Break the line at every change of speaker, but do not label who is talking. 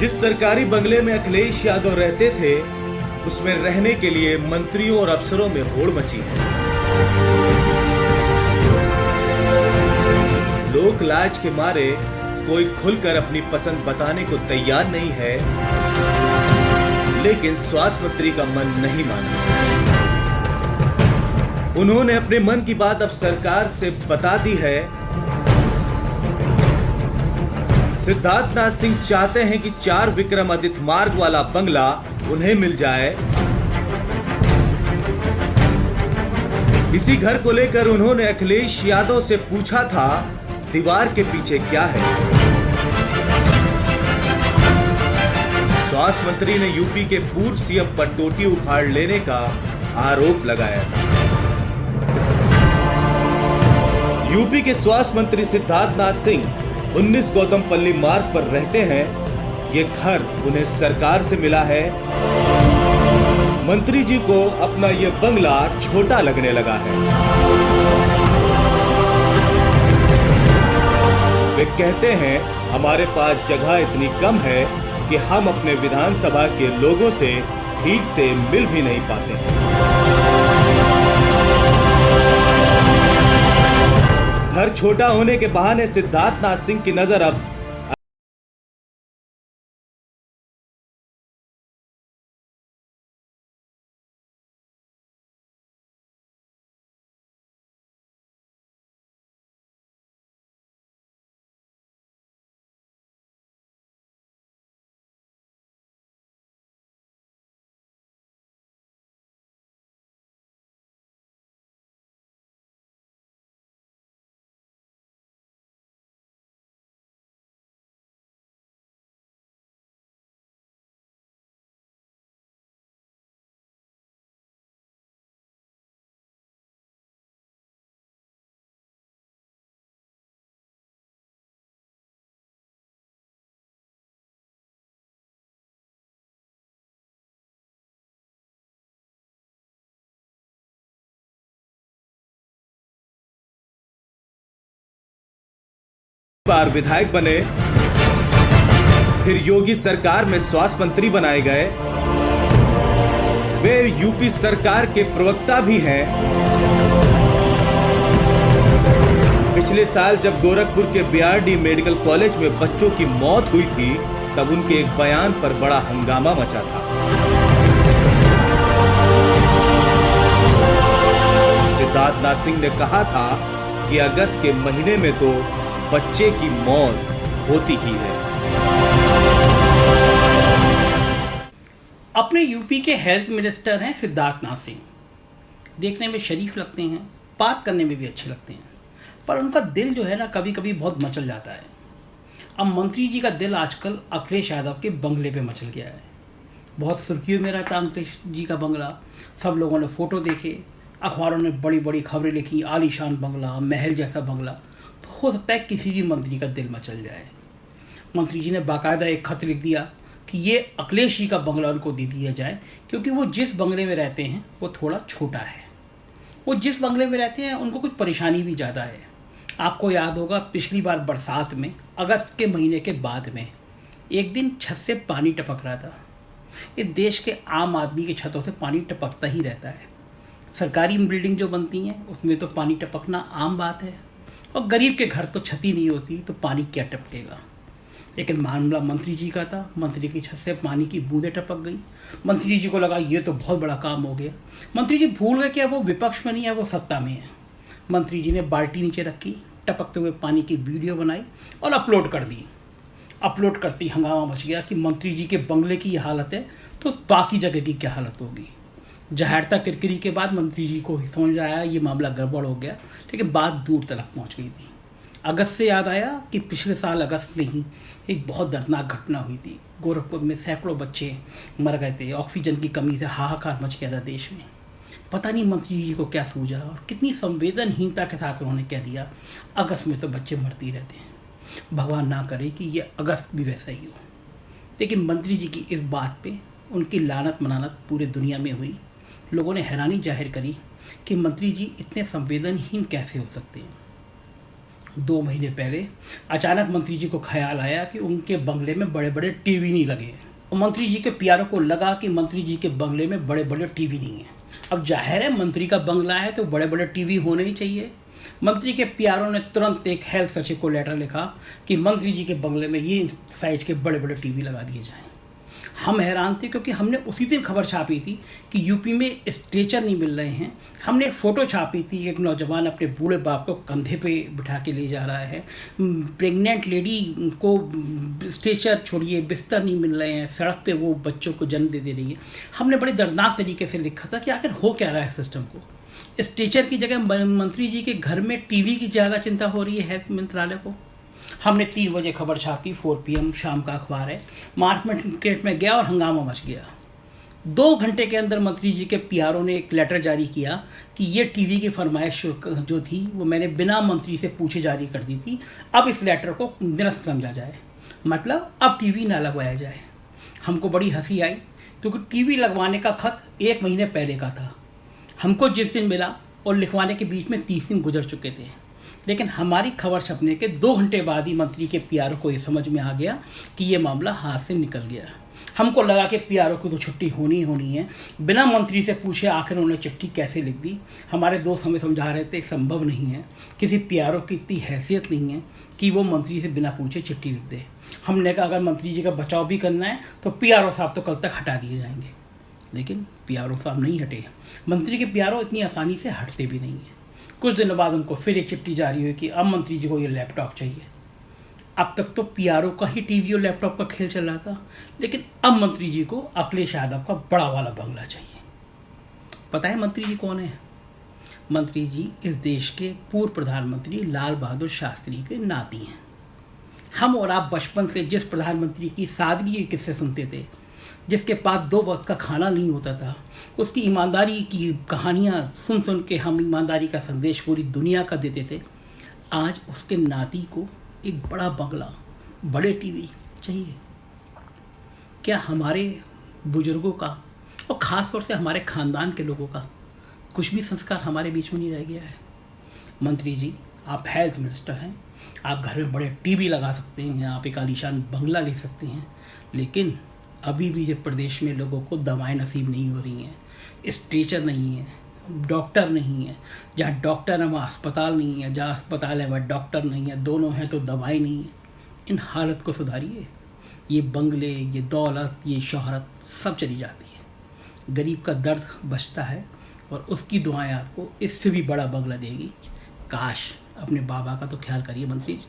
जिस सरकारी बंगले में अखिलेश यादव रहते थे, उसमें रहने के लिए मंत्रियों और अफसरों में होड़ मची है। लोक लाज के मारे कोई खुलकर अपनी पसंद बताने को तैयार नहीं है, लेकिन स्वास्थ्य मंत्री का मन नहीं माना। उन्होंने अपने मन की बात अब सरकार से बता दी है। सिद्धार्थनाथ सिंह चाहते हैं कि 4 विक्रमादित्य मार्ग वाला बंगला उन्हें मिल जाए। इसी घर को लेकर उन्होंने अखिलेश यादव से पूछा था, दीवार के पीछे क्या है। स्वास्थ्य मंत्री ने यूपी के पूर्व सीएम पर टोटी उखाड़ लेने का आरोप लगाया था। यूपी के स्वास्थ्य मंत्री सिद्धार्थनाथ सिंह 19 गौतमपल्ली मार्ग पर रहते हैं। ये घर उन्हें सरकार से मिला है। मंत्री जी को अपना ये बंगला छोटा लगने लगा है। वे कहते हैं, हमारे पास जगह इतनी कम है कि हम अपने विधानसभा के लोगों से ठीक से मिल भी नहीं पाते हैं। घर छोटा होने के बहाने सिद्धार्थनाथ सिंह की नजर अब बार विधायक बने, फिर योगी सरकार में स्वास्थ्य मंत्री बनाए गए। वे यूपी सरकार के प्रवक्ता भी हैं। पिछले साल जब गोरखपुर के बीआरडी मेडिकल कॉलेज में बच्चों की मौत हुई थी, तब उनके एक बयान पर बड़ा हंगामा मचा था। सिद्धार्थनाथ सिंह ने कहा था कि अगस्त के महीने में तो बच्चे की मौत होती ही है।
अपने यूपी के हेल्थ मिनिस्टर हैं सिद्धार्थनाथ सिंह। देखने में शरीफ लगते हैं, बात करने में भी अच्छे लगते हैं, पर उनका दिल जो है ना कभी कभी बहुत मचल जाता है। अब मंत्री जी का दिल आजकल अखिलेश यादव के बंगले पे मचल गया है। बहुत सुर्खियों में रहता अखिलेश जी का बंगला। सब लोगों ने फोटो देखे, अखबारों ने बड़ी बड़ी खबरें लिखी, आलीशान बंगला, महल जैसा बंगला। हो सकता है किसी भी मंत्री का दिल मचल जाए। मंत्री जी ने बाकायदा एक खत लिख दिया कि ये अखिलेश जी का बंगला उनको दे दिया जाए, क्योंकि वो जिस बंगले में रहते हैं वो थोड़ा छोटा है। वो जिस बंगले में रहते हैं उनको कुछ परेशानी भी ज़्यादा है। आपको याद होगा पिछली बार बरसात में अगस्त के महीने के बाद में एक दिन छत से पानी टपक रहा था। इस देश के आम आदमी की छतों से पानी टपकता ही रहता है। सरकारी बिल्डिंग जो बनती हैं उसमें तो पानी टपकना आम बात है, और गरीब के घर तो छत ही नहीं होती तो पानी क्या टपकेगा। लेकिन मामला मंत्री जी का था। मंत्री की छत से पानी की बूंदें टपक गई। मंत्री जी को लगा ये तो बहुत बड़ा काम हो गया। मंत्री जी भूल गए कि अब वो विपक्ष में नहीं है, वो सत्ता में है। मंत्री जी ने बाल्टी नीचे रखी, टपकते हुए पानी की वीडियो बनाई और अपलोड कर दी। अपलोड करती हंगामा मच गया कि मंत्री जी के बंगले की ये हालत है तो बाकी जगह की क्या हालत होगी। जहरता किरकिरी के बाद मंत्री जी को समझ आया ये मामला गड़बड़ हो गया, लेकिन बात दूर तक पहुंच गई थी। अगस्त से याद आया कि पिछले साल अगस्त में ही एक बहुत दर्दनाक घटना हुई थी। गोरखपुर में सैकड़ों बच्चे मर गए थे। ऑक्सीजन की कमी से हाहाकार मच गया था देश में। पता नहीं मंत्री जी को क्या सूझा और कितनी संवेदनहीनता के साथ उन्होंने कह दिया, अगस्त में तो बच्चे मरते रहते हैं। भगवान ना करे कि ये अगस्त भी वैसा ही हो। लेकिन मंत्री जी की इस बात पे उनकी लानत मनानत पूरी दुनिया में हुई। लोगों ने हैरानी जाहिर करी कि मंत्री जी इतने संवेदनहीन कैसे हो सकते हैं। 2 महीने पहले अचानक मंत्री जी को ख्याल आया कि उनके बंगले में बड़े बड़े टीवी नहीं लगे हैं। और मंत्री जी के पीआरओ को लगा कि मंत्री जी के बंगले में बड़े बड़े टीवी नहीं हैं। अब जाहिर है मंत्री का बंगला है तो बड़े बड़े टीवी होने ही चाहिए। मंत्री के पीआरओ ने तुरंत एक हेल्थ सचिव को लेटर लिखा कि मंत्री जी के बंगले में ये साइज के बड़े बड़े टीवी लगा दिए जाएं। हम हैरान थे क्योंकि हमने उसी दिन खबर छापी थी कि यूपी में स्ट्रेचर नहीं मिल रहे हैं। हमने एक फ़ोटो छापी थी, एक नौजवान अपने बूढ़े बाप को कंधे पे बिठा के ले जा रहा है, प्रेग्नेंट लेडी को स्ट्रेचर छोड़िए बिस्तर नहीं मिल रहे हैं, सड़क पे वो बच्चों को जन्म दे रही है। हमने बड़े दर्दनाक तरीके से लिखा था कि आखिर हो क्या रहा है सिस्टम को। स्ट्रेचर की जगह मंत्री जी के घर में टीवी की ज़्यादा चिंता हो रही है हेल्थ मंत्रालय को। हमने 3 बजे खबर छापी, 4 PM शाम का अखबार है, मार्केट में गया और हंगामा मच गया। 2 घंटे के अंदर मंत्री जी के पीआरओ ने एक लेटर जारी किया कि ये टीवी की फरमाइश जो थी वो मैंने बिना मंत्री से पूछे जारी कर दी थी, अब इस लेटर को निरस्त समझा जाए, मतलब अब टीवी ना लगवाया जाए। हमको बड़ी हंसी आई क्योंकि टीवी लगवाने का खत 1 महीने पहले का था। हमको जिस दिन मिला और लिखवाने के बीच में 30 दिन गुजर चुके थे, लेकिन हमारी खबर छपने के 2 घंटे बाद ही मंत्री के पीआरओ को ये समझ में आ गया कि ये मामला हाथ से निकल गया। हमको लगा कि पीआरओ को तो छुट्टी होनी है। बिना मंत्री से पूछे आखिर उन्होंने चिट्ठी कैसे लिख दी। हमारे दोस्त हमें समझा रहे थे संभव नहीं है, किसी पीआरओ की इतनी हैसियत नहीं है कि वो मंत्री से बिना पूछे चिट्ठी लिख दे। हमने कहा अगर मंत्री जी का बचाव भी करना है तो पीआरओ साहब तो कल तक हटा दिए जाएंगे, लेकिन पीआरओ साहब नहीं हटे। मंत्री के पीआरओ इतनी आसानी से हटते भी नहीं हैं। कुछ दिनों बाद उनको फिर एक चिट्ठी जारी हुई कि अब मंत्री जी को ये लैपटॉप चाहिए। अब तक तो पीआरओ का ही टीवी और लैपटॉप का खेल चल रहा था, लेकिन अब मंत्री जी को अखिलेश यादव का बड़ा वाला बंगला चाहिए। पता है मंत्री जी कौन है? मंत्री जी इस देश के पूर्व प्रधानमंत्री लाल बहादुर शास्त्री के नाती हैं। हम और आप बचपन से जिस प्रधानमंत्री की सादगी के किस्से सुनते थे, जिसके पास 2 वक्त का खाना नहीं होता था, उसकी ईमानदारी की कहानियाँ सुन सुन के हम ईमानदारी का संदेश पूरी दुनिया का देते थे, आज उसके नाती को एक बड़ा बंगला, बड़े टीवी चाहिए। क्या हमारे बुजुर्गों का और ख़ास तौर से हमारे ख़ानदान के लोगों का कुछ भी संस्कार हमारे बीच में नहीं रह गया है? मंत्री जी, आप हेल्थ मिनिस्टर हैं, आप घर में बड़े टीवी लगा सकते हैं, आप एक आलीशान बंगला ले सकते हैं, लेकिन अभी भी जब प्रदेश में लोगों को दवाएं नसीब नहीं हो रही हैं, स्ट्रेचर नहीं है, डॉक्टर नहीं है, जहाँ डॉक्टर है वहाँ अस्पताल नहीं है, जहाँ अस्पताल है वहाँ डॉक्टर नहीं है, दोनों हैं तो दवाई नहीं है। इन हालत को सुधारिए। ये बंगले, ये दौलत, ये शोहरत सब चली जाती है, गरीब का दर्द बचता है और उसकी दुआएं आपको इससे भी बड़ा बंगला देगी। काश अपने बाबा का तो ख्याल करिए मंत्री जी।